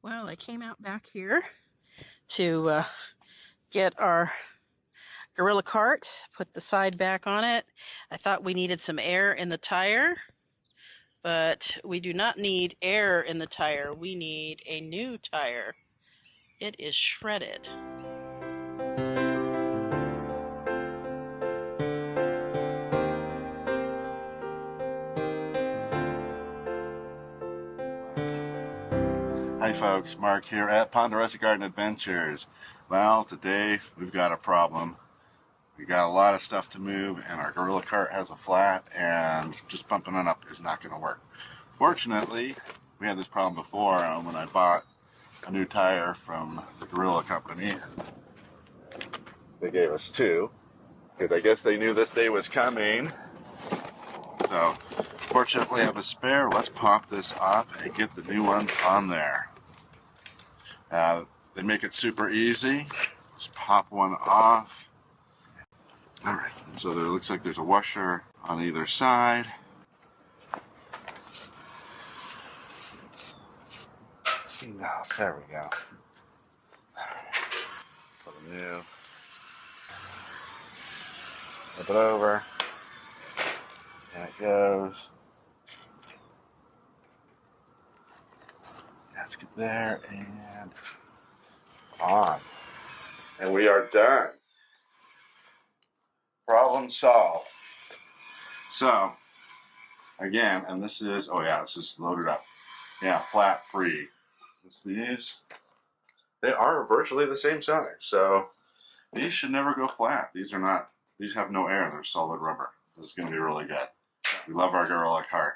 Well, I came out back here to get our Gorilla cart, put the side back on it. I thought we needed some air in the tire, but we do not need air in the tire. We need a new tire. It is shredded. Hi folks, Mark here at Ponderosa Garden Adventures. Well, today we've got a problem. We got a lot of stuff to move and our Gorilla cart has a flat and just pumping it up is not going to work. Fortunately, we had this problem before when I bought a new tire from the Gorilla company. They gave us two because I guess they knew this day was coming. So fortunately I have a spare. Let's pop this up and get the new ones on there. They make it super easy. Just pop one off. Alright, so there looks like there's a washer on either side. No, there we go. Put a new. Flip it over. And it goes. Let's get there and on. And we are done. Problem solved. So, again, and this is, oh yeah, this is loaded up. Yeah, flat free. These, they are virtually the same size. So, these should never go flat. These are not, these have no air. They're solid rubber. This is going to be really good. We love our Gorilla cart.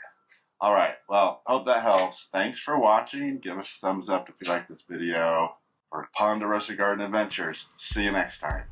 Alright, well, hope that helps. Thanks for watching. Give us a thumbs up if you like this video. For Ponderosa Garden Adventures. See you next time.